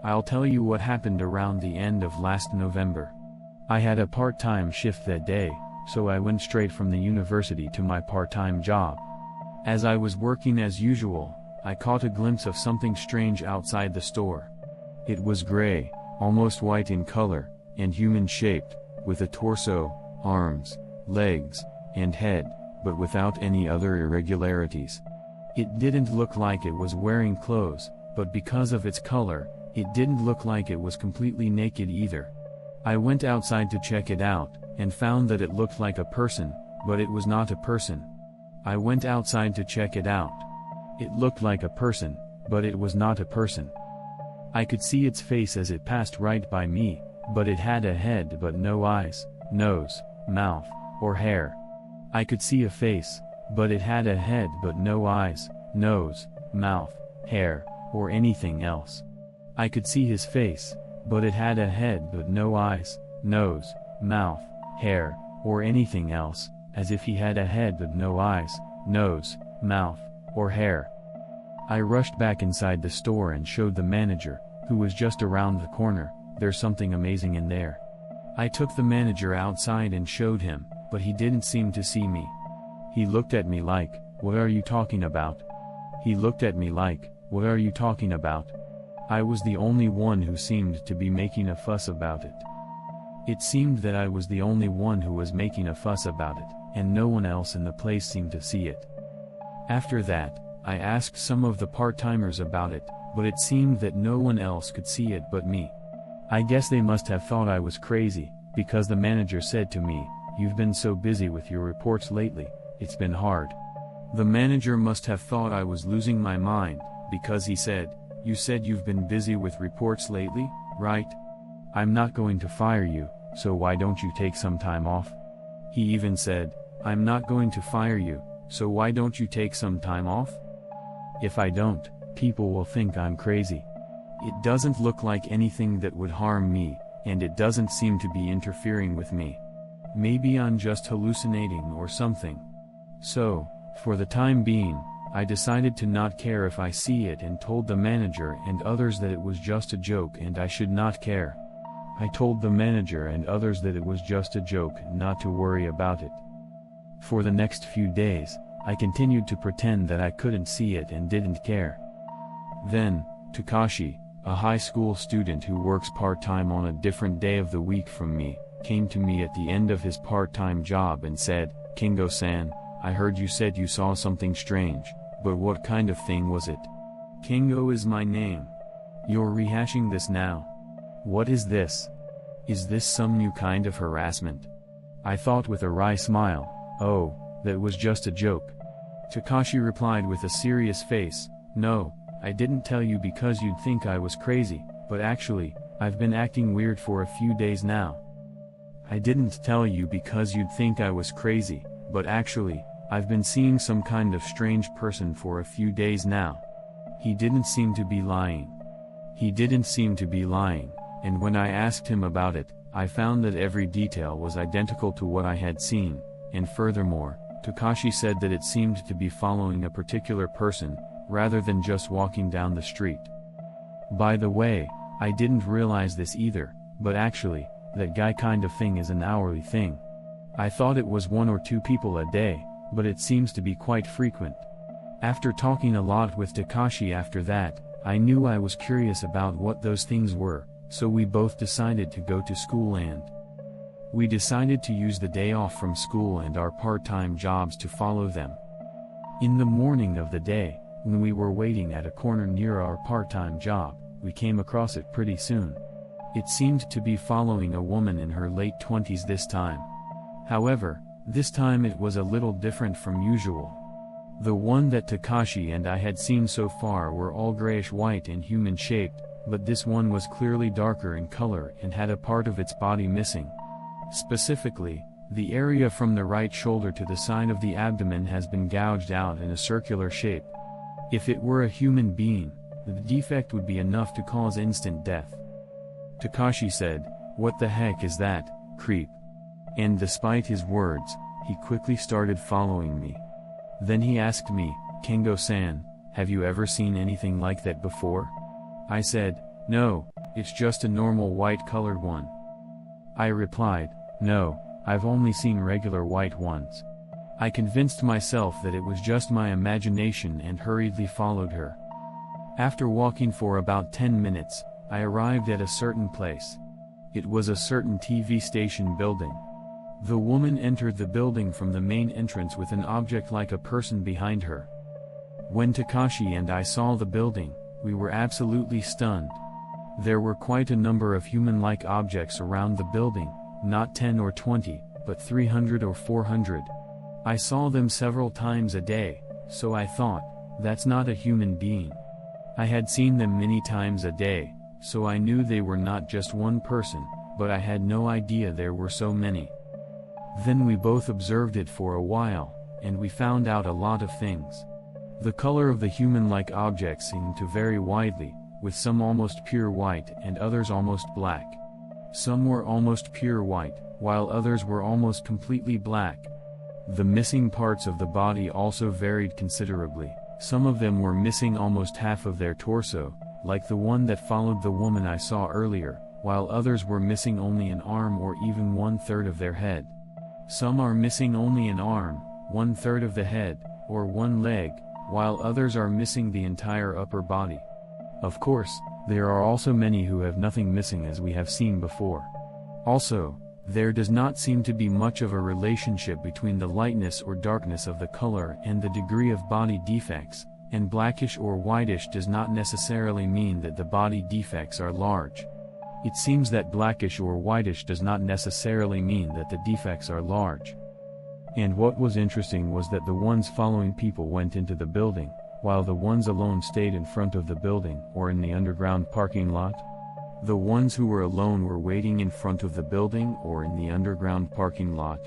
I'll tell you what happened around the end of last November. I had a part-time shift that day, so I went straight from the university to my part-time job. As I was working as usual, I caught a glimpse of something strange outside the store. It was gray, almost white in color, and human-shaped, with a torso, arms, legs, and head, but without any other irregularities. It didn't look like it was wearing clothes, but because of its color, it didn't look like it was completely naked either. I went outside to check it out, and found that it looked like a person, but it was not a person. I went outside to check it out. It looked like a person, but it was not a person. I could see its face as it passed right by me, but it had a head but no eyes, nose, mouth, or hair. I could see a face, but it had a head but no eyes, nose, mouth, hair, or anything else. I could see his face, but it had a head but no eyes, nose, mouth, hair, or anything else, as if he had a head but no eyes, nose, mouth, or hair. I rushed back inside the store and showed the manager, who was just around the corner, "There's something amazing in there." I took the manager outside and showed him, but he didn't seem to see me. He looked at me like, "What are you talking about?" He looked at me like, "What are you talking about?" I was the only one who seemed to be making a fuss about it. It seemed that I was the only one who was making a fuss about it, and no one else in the place seemed to see it. After that, I asked some of the part-timers about it, but it seemed that no one else could see it but me. I guess they must have thought I was crazy, because the manager said to me, "You've been so busy with your reports lately, it's been hard." The manager must have thought I was losing my mind, because he said, "You said you've been busy with reports lately, right? I'm not going to fire you, so why don't you take some time off?" He even said, "I'm not going to fire you, so why don't you take some time off? If I don't, people will think I'm crazy. It doesn't look like anything that would harm me, and it doesn't seem to be interfering with me. Maybe I'm just hallucinating or something." So, for the time being, I decided to not care if I see it and told the manager and others that it was just a joke and I should not care. I told the manager and others that it was just a joke and not to worry about it. For the next few days, I continued to pretend that I couldn't see it and didn't care. Then, Takashi, a high school student who works part-time on a different day of the week from me, came to me at the end of his part-time job and said, "Kingo-san, I heard you said you saw something strange, but what kind of thing was it?" "Kingo is my name. You're rehashing this now. What is this? Is this some new kind of harassment?" I thought with a wry smile, "Oh, that was just a joke." Takashi replied with a serious face, "No, I didn't tell you because you'd think I was crazy, but actually, I've been acting weird for a few days now." "I didn't tell you because you'd think I was crazy, but actually, I've been seeing some kind of strange person for a few days now." He didn't seem to be lying. He didn't seem to be lying, and when I asked him about it, I found that every detail was identical to what I had seen, and furthermore, Takashi said that it seemed to be following a particular person, rather than just walking down the street. By the way, I didn't realize this either, but actually, that guy kind of thing is an hourly thing. I thought it was 1 or 2 people a day, but it seems to be quite frequent. After talking a lot with Takashi after that, I knew I was curious about what those things were, so we both decided to go to school and we decided to use the day off from school and our part-time jobs to follow them. In the morning of the day, when we were waiting at a corner near our part-time job, we came across it pretty soon. It seemed to be following a woman in her late 20s this time. However, this time it was a little different from usual. The one that Takashi and I had seen so far were all grayish-white and human-shaped, but this one was clearly darker in color and had a part of its body missing. Specifically, the area from the right shoulder to the side of the abdomen has been gouged out in a circular shape. If it were a human being, the defect would be enough to cause instant death. Takashi said, "What the heck is that, creep?" And despite his words, he quickly started following me. Then he asked me, "Kingo-san, have you ever seen anything like that before?" I said, "No, it's just a normal white-colored one." I replied, "No, I've only seen regular white ones." I convinced myself that it was just my imagination and hurriedly followed her. After walking for about 10 minutes, I arrived at a certain place. It was a certain TV station building. The woman entered the building from the main entrance with an object like a person behind her. When Takashi and I saw the building, we were absolutely stunned. There were quite a number of human-like objects around the building, not 10 or 20, but 300 or 400. I saw them several times a day, so I thought, that's not a human being. I had seen them many times a day, so I knew they were not just one person, but I had no idea there were so many. Then we both observed it for a while, and we found out a lot of things. The color of the human-like objects seemed to vary widely, with some almost pure white and others almost black. Some were almost pure white, while others were almost completely black. The missing parts of the body also varied considerably. Some of them were missing almost half of their torso, like the one that followed the woman I saw earlier, while others were missing only an arm or even 1/3 of their head. Some are missing only an arm, 1/3 of the head, or one leg, while others are missing the entire upper body. Of course, there are also many who have nothing missing, as we have seen before. Also, there does not seem to be much of a relationship between the lightness or darkness of the color and the degree of body defects, and blackish or whitish does not necessarily mean that the body defects are large. It seems that blackish or whitish does not necessarily mean that the defects are large. And what was interesting was that the ones following people went into the building, while the ones alone stayed in front of the building or in the underground parking lot. The ones who were alone were waiting in front of the building or in the underground parking lot.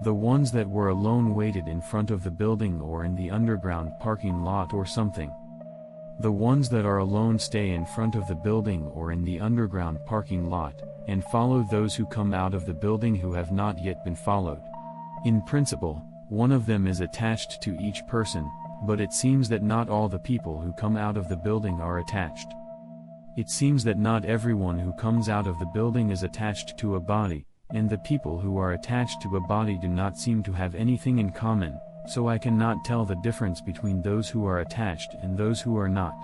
The ones that were alone waited in front of the building or in the underground parking lot or something. The ones that are alone stay in front of the building or in the underground parking lot, and follow those who come out of the building who have not yet been followed. In principle, one of them is attached to each person, but it seems that not all the people who come out of the building are attached. It seems that not everyone who comes out of the building is attached to a body, and the people who are attached to a body do not seem to have anything in common, so I cannot tell the difference between those who are attached and those who are not.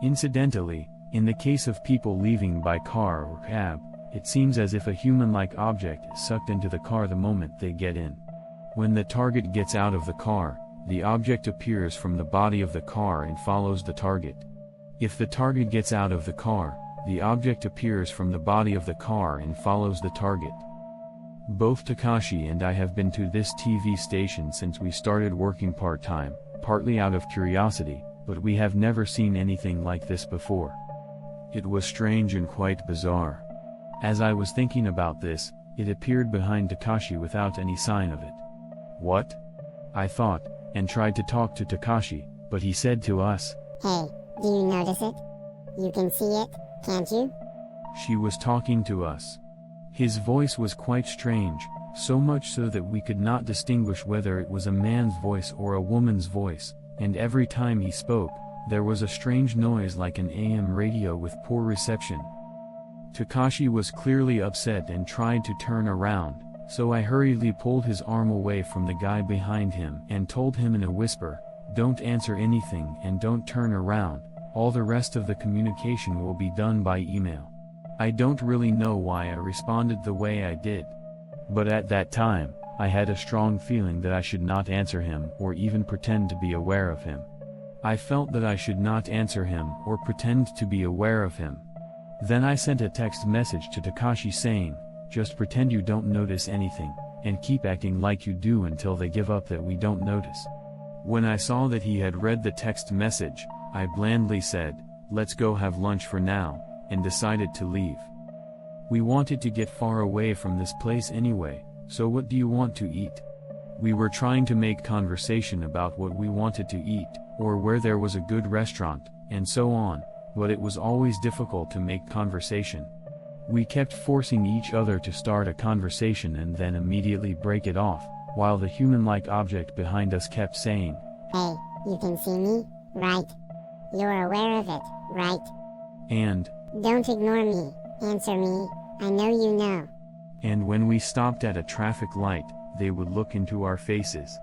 Incidentally, in the case of people leaving by car or cab, it seems as if a human-like object is sucked into the car the moment they get in. When the target gets out of the car, the object appears from the body of the car and follows the target. If the target gets out of the car, the object appears from the body of the car and follows the target. Both Takashi and I have been to this TV station since we started working part-time, partly out of curiosity, but we have never seen anything like this before. It was strange and quite bizarre. As I was thinking about this, it appeared behind Takashi without any sign of it. "What?" I thought, and tried to talk to Takashi, but he said to us, "Hey, do you notice it? You can see it, can't you?" She was talking to us. His voice was quite strange, so much so that we could not distinguish whether it was a man's voice or a woman's voice, and every time he spoke, there was a strange noise like an AM radio with poor reception. Takashi was clearly upset and tried to turn around, so I hurriedly pulled his arm away from the guy behind him and told him in a whisper, "Don't answer anything and don't turn around, all the rest of the communication will be done by email." I don't really know why I responded the way I did. But at that time, I had a strong feeling that I should not answer him or even pretend to be aware of him. I felt that I should not answer him or pretend to be aware of him. Then I sent a text message to Takashi saying, "Just pretend you don't notice anything, and keep acting like you do until they give up that we don't notice." When I saw that he had read the text message, I blandly said, "Let's go have lunch for now," and decided to leave. We wanted to get far away from this place anyway, so what do you want to eat? We were trying to make conversation about what we wanted to eat, or where there was a good restaurant, and so on, but it was always difficult to make conversation. We kept forcing each other to start a conversation and then immediately break it off, while the human-like object behind us kept saying, "Hey, you can see me, right? You're aware of it, right?" And, Don't ignore me, answer me, I know you know. And when we stopped at a traffic light, they would look into our faces.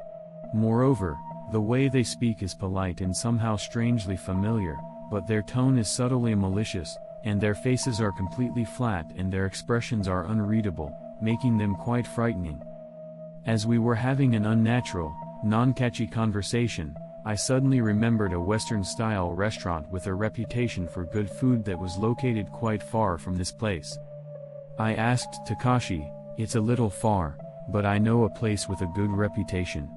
Moreover, the way they speak is polite and somehow strangely familiar, but their tone is subtly malicious, and their faces are completely flat and their expressions are unreadable, making them quite frightening. As we were having an unnatural, non-catchy conversation, I suddenly remembered a Western-style restaurant with a reputation for good food that was located quite far from this place. I asked Takashi, "It's a little far, but I know a place with a good reputation."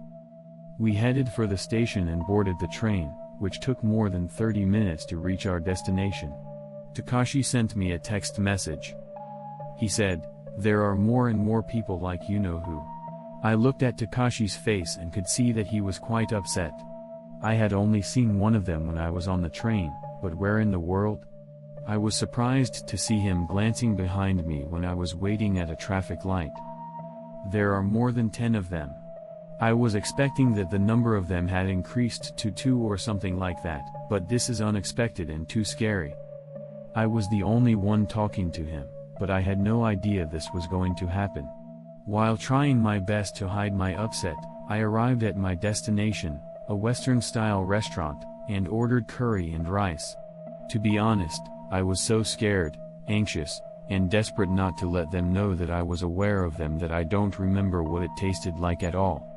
We headed for the station and boarded the train, which took more than 30 minutes to reach our destination. Takashi sent me a text message. He said, "There are more and more people like you-know-who." I looked at Takashi's face and could see that he was quite upset. I had only seen one of them when I was on the train, but where in the world? I was surprised to see him glancing behind me when I was waiting at a traffic light. There are more than 10 of them. I was expecting that the number of them had increased to 2 or something like that, but this is unexpected and too scary. I was the only one talking to him, but I had no idea this was going to happen. While trying my best to hide my upset, I arrived at my destination, a Western-style restaurant, and ordered curry and rice. To be honest, I was so scared, anxious, and desperate not to let them know that I was aware of them that I don't remember what it tasted like at all.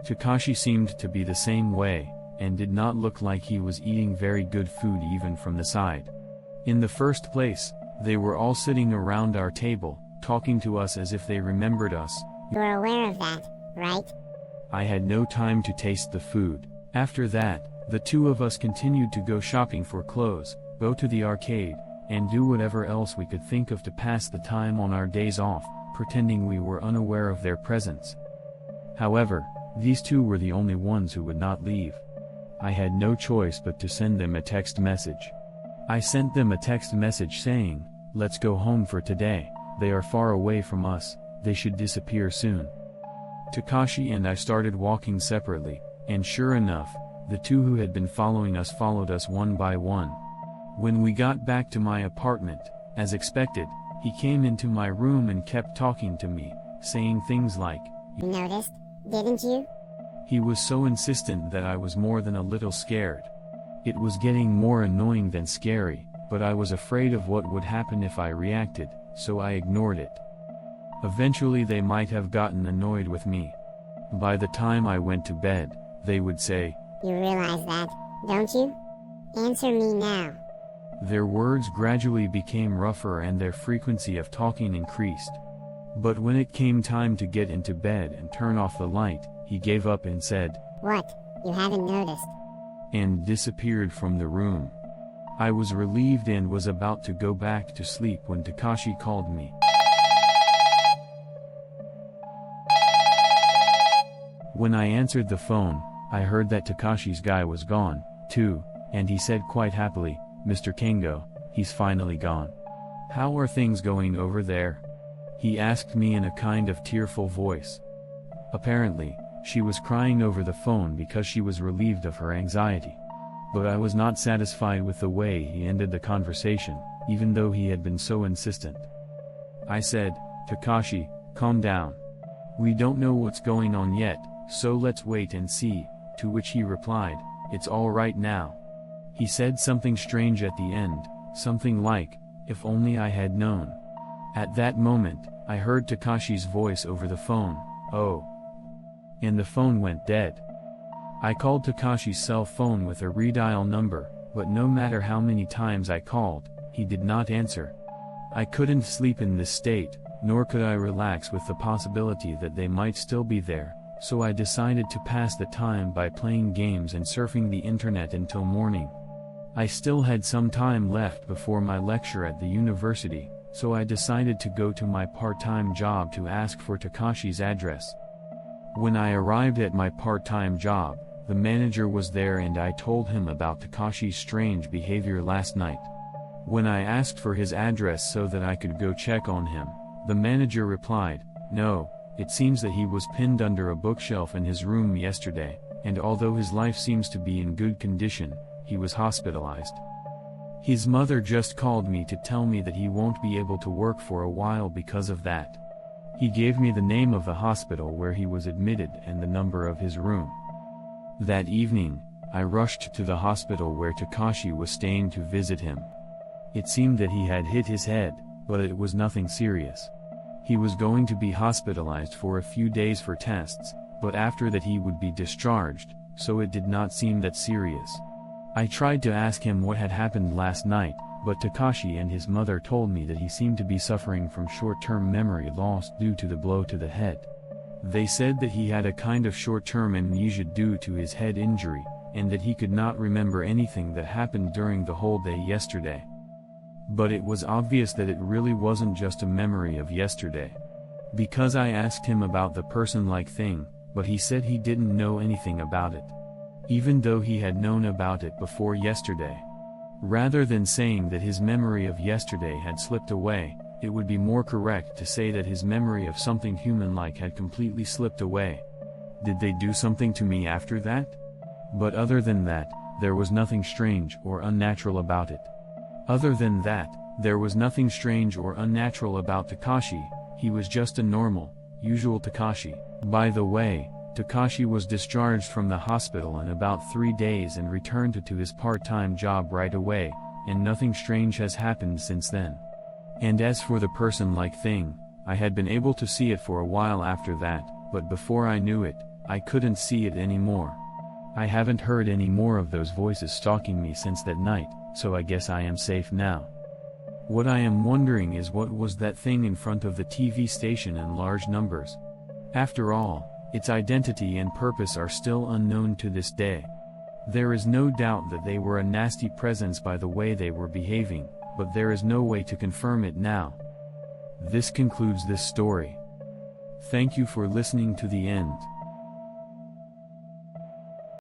Takashi seemed to be the same way, and did not look like he was eating very good food even from the side. In the first place, they were all sitting around our table, talking to us as if they remembered us. You're aware of that, right? I had no time to taste the food. After that, the two of us continued to go shopping for clothes, go to the arcade, and do whatever else we could think of to pass the time on our days off, pretending we were unaware of their presence. However, these two were the only ones who would not leave. I had no choice but to send them a text message. I sent them a text message saying, "Let's go home for today, they are far away from us, they should disappear soon." Takashi and I started walking separately, and sure enough, the two who had been following us followed us one by one. When we got back to my apartment, as expected, he came into my room and kept talking to me, saying things like, "You noticed, didn't you?" He was so insistent that I was more than a little scared. It was getting more annoying than scary, but I was afraid of what would happen if I reacted, so I ignored it. Eventually they might have gotten annoyed with me. By the time I went to bed, they would say, "You realize that, don't you? Answer me now." Their words gradually became rougher and their frequency of talking increased. But when it came time to get into bed and turn off the light, he gave up and said, "What, you haven't noticed?" and disappeared from the room. I was relieved and was about to go back to sleep when Takashi called me. When I answered the phone, I heard that Takashi's guy was gone, too, and he said quite happily, "Mr. Kengo, he's finally gone. How are things going over there?" He asked me in a kind of tearful voice. Apparently, she was crying over the phone because she was relieved of her anxiety. But I was not satisfied with the way he ended the conversation, even though he had been so insistent. I said, "Takashi, calm down. We don't know what's going on yet, so let's wait and see," to which he replied, "It's all right now." He said something strange at the end, something like, "If only I had known." At that moment, I heard Takashi's voice over the phone, "Oh." And the phone went dead. I called Takashi's cell phone with a redial number, but no matter how many times I called, he did not answer. I couldn't sleep in this state, nor could I relax with the possibility that they might still be there, so I decided to pass the time by playing games and surfing the internet until morning. I still had some time left before my lecture at the university, so I decided to go to my part-time job to ask for Takashi's address. When I arrived at my part-time job, the manager was there and I told him about Takashi's strange behavior last night. When I asked for his address so that I could go check on him, the manager replied, "No, it seems that he was pinned under a bookshelf in his room yesterday, and although his life seems to be in good condition, he was hospitalized." His mother just called me to tell me that he won't be able to work for a while because of that. He gave me the name of the hospital where he was admitted and the number of his room. That evening, I rushed to the hospital where Takashi was staying to visit him. It seemed that he had hit his head, but it was nothing serious. He was going to be hospitalized for a few days for tests, but after that he would be discharged, so it did not seem that serious. I tried to ask him what had happened last night, but Takashi and his mother told me that he seemed to be suffering from short-term memory loss due to the blow to the head. They said that he had a kind of short-term amnesia due to his head injury, and that he could not remember anything that happened during the whole day yesterday. But it was obvious that it really wasn't just a memory of yesterday. Because I asked him about the person-like thing, but he said he didn't know anything about it. Even though he had known about it before yesterday. Rather than saying that his memory of yesterday had slipped away, it would be more correct to say that his memory of something human-like had completely slipped away. Did they do something to me after that? But other than that, there was nothing strange or unnatural about it. Other than that, there was nothing strange or unnatural about Takashi. He was just a normal, usual Takashi. By the way, Takashi was discharged from the hospital in about 3 days and returned to his part-time job right away, and nothing strange has happened since then. And as for the person-like thing, I had been able to see it for a while after that, but before I knew it, I couldn't see it anymore. I haven't heard any more of those voices stalking me since that night, so I guess I am safe now. What I am wondering is what was that thing in front of the TV station in large numbers? After all, its identity and purpose are still unknown to this day. There is no doubt that they were a nasty presence by the way they were behaving, but there is no way to confirm it now. This concludes this story. Thank you for listening to the end.